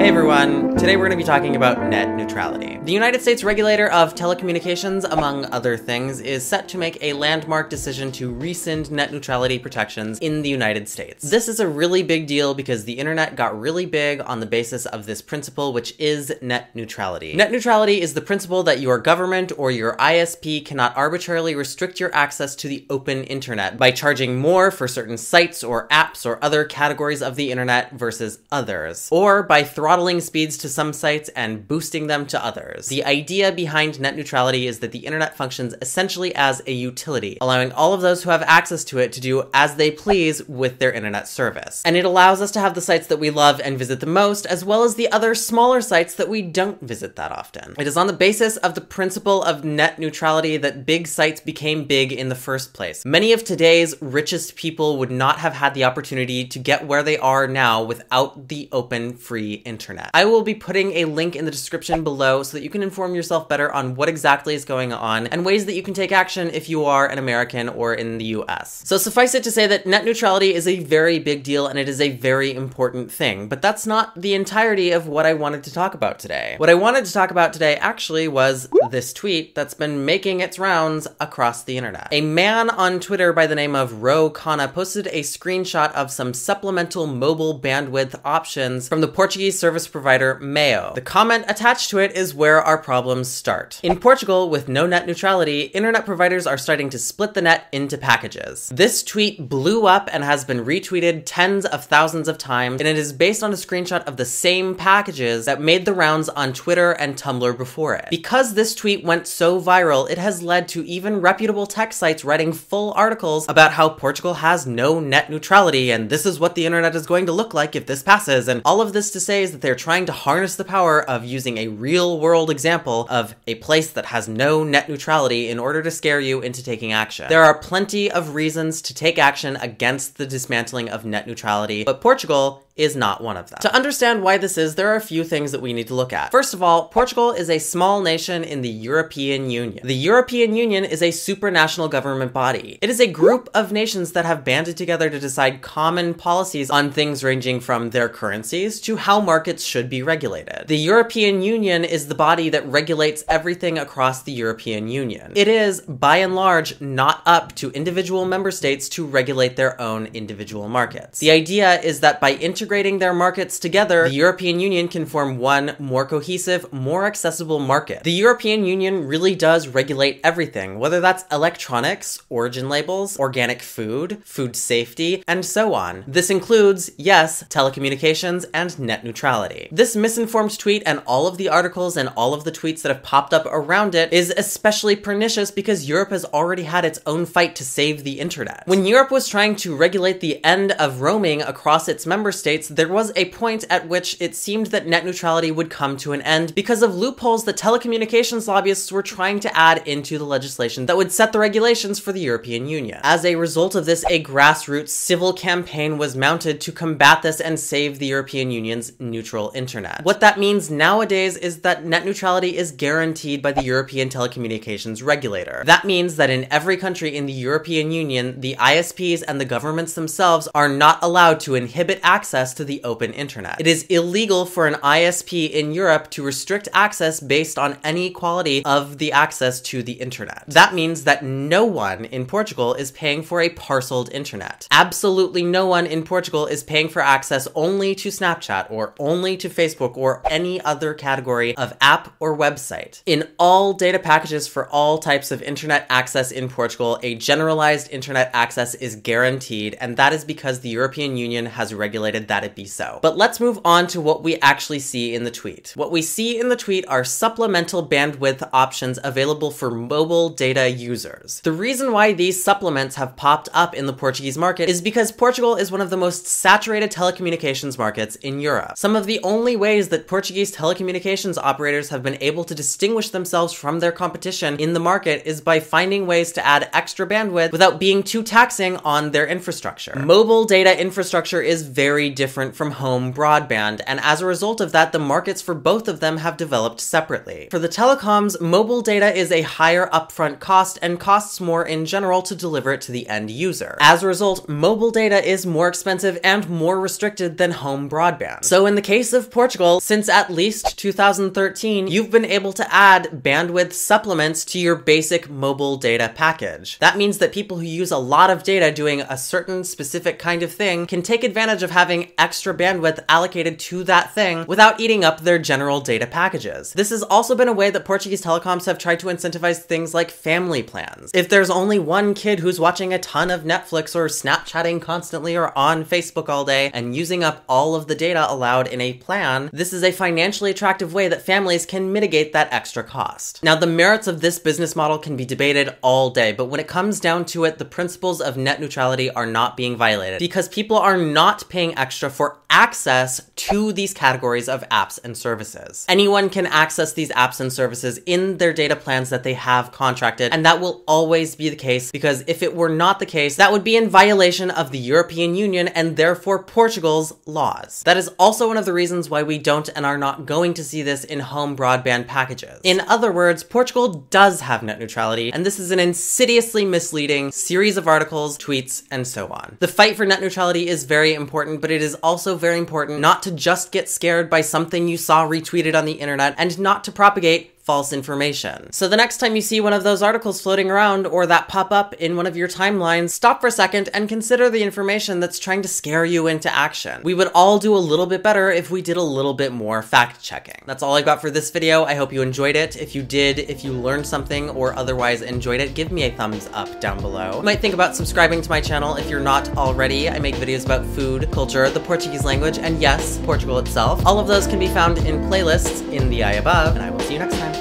Hey everyone, today we're going to be talking about net neutrality. The United States regulator of telecommunications, among other things, is set to make a landmark decision to rescind net neutrality protections in the United States. This is a really big deal because the internet got really big on the basis of this principle, which is net neutrality. Net neutrality is the principle that your government or your ISP cannot arbitrarily restrict your access to the open internet by charging more for certain sites or apps or other categories of the internet versus others, or by throttling speeds to some sites and boosting them to others. The idea behind net neutrality is that the internet functions essentially as a utility, allowing all of those who have access to it to do as they please with their internet service. And it allows us to have the sites that we love and visit the most, as well as the other smaller sites that we don't visit that often. It is on the basis of the principle of net neutrality that big sites became big in the first place. Many of today's richest people would not have had the opportunity to get where they are now without the open, free internet. I will be putting a link in the description below so that you can inform yourself better on what exactly is going on and ways that you can take action if you are an American or in the US. So suffice it to say that net neutrality is a very big deal and it is a very important thing, but that's not the entirety of what I wanted to talk about today. What I wanted to talk about today actually was this tweet that's been making its rounds across the internet. A man on Twitter by the name of Ro Kana posted a screenshot of some supplemental mobile bandwidth options from the Portuguese service provider Mayo. The comment attached to it is where our problems start. In Portugal, with no net neutrality, internet providers are starting to split the net into packages. This tweet blew up and has been retweeted tens of thousands of times, and it is based on a screenshot of the same packages that made the rounds on Twitter and Tumblr before it. Because this tweet went so viral, it has led to even reputable tech sites writing full articles about how Portugal has no net neutrality, and this is what the internet is going to look like if this passes, and all of this to say is that they're trying to harness the power of using a real-world example of a place that has no net neutrality in order to scare you into taking action. There are plenty of reasons to take action against the dismantling of net neutrality, but Portugal is not one of them. To understand why this is, there are a few things that we need to look at. First of all, Portugal is a small nation in the European Union. The European Union is a supranational government body. It is a group of nations that have banded together to decide common policies on things ranging from their currencies to how markets should be regulated. The European Union is the body that regulates everything across the European Union. It is, by and large, not up to individual member states to regulate their own individual markets. The idea is that by integrating their markets together, the European Union can form one more cohesive, more accessible market. The European Union really does regulate everything, whether that's electronics, origin labels, organic food, food safety, and so on. This includes, yes, telecommunications and net neutrality. This misinformed tweet and all of the articles and all of the tweets that have popped up around it is especially pernicious because Europe has already had its own fight to save the internet. When Europe was trying to regulate the end of roaming across its member states, there was a point at which it seemed that net neutrality would come to an end because of loopholes that telecommunications lobbyists were trying to add into the legislation that would set the regulations for the European Union. As a result of this, a grassroots civil campaign was mounted to combat this and save the European Union's neutral internet. What that means nowadays is that net neutrality is guaranteed by the European telecommunications regulator. That means that in every country in the European Union, the ISPs and the governments themselves are not allowed to inhibit access to the open internet. It is illegal for an ISP in Europe to restrict access based on any quality of the access to the internet. That means that no one in Portugal is paying for a parceled internet. Absolutely no one in Portugal is paying for access only to Snapchat or only to Facebook or any other category of app or website. In all data packages for all types of internet access in Portugal, a generalized internet access is guaranteed, and that is because the European Union has regulated that it be so. But let's move on to what we actually see in the tweet. What we see in the tweet are supplemental bandwidth options available for mobile data users. The reason why these supplements have popped up in the Portuguese market is because Portugal is one of the most saturated telecommunications markets in Europe. Some of the only ways that Portuguese telecommunications operators have been able to distinguish themselves from their competition in the market is by finding ways to add extra bandwidth without being too taxing on their infrastructure. Mobile data infrastructure is very different from home broadband, and as a result of that, the markets for both of them have developed separately. For the telecoms, mobile data is a higher upfront cost and costs more in general to deliver it to the end user. As a result, mobile data is more expensive and more restricted than home broadband. So in the case of Portugal, since at least 2013, you've been able to add bandwidth supplements to your basic mobile data package. That means that people who use a lot of data doing a certain specific kind of thing can take advantage of having extra bandwidth allocated to that thing without eating up their general data packages. This has also been a way that Portuguese telecoms have tried to incentivize things like family plans. If there's only one kid who's watching a ton of Netflix or Snapchatting constantly or on Facebook all day and using up all of the data allowed in a plan, this is a financially attractive way that families can mitigate that extra cost. Now, the merits of this business model can be debated all day, but when it comes down to it, the principles of net neutrality are not being violated because people are not paying extra for access to these categories of apps and services. Anyone can access these apps and services in their data plans that they have contracted, and that will always be the case, because if it were not the case, that would be in violation of the European Union and therefore Portugal's laws. That is also one of the reasons why we don't and are not going to see this in home broadband packages. In other words, Portugal does have net neutrality, and this is an insidiously misleading series of articles, tweets, and so on. The fight for net neutrality is very important, but it is also very important not to just get scared by something you saw retweeted on the internet and not to propagate false information. So the next time you see one of those articles floating around or that pop up in one of your timelines, stop for a second and consider the information that's trying to scare you into action. We would all do a little bit better if we did a little bit more fact checking. That's all I got for this video. I hope you enjoyed it. If you did, if you learned something or otherwise enjoyed it, give me a thumbs up down below. You might think about subscribing to my channel if you're not already. I make videos about food, culture, the Portuguese language, and yes, Portugal itself. All of those can be found in playlists in the eye above, and I will see you next time.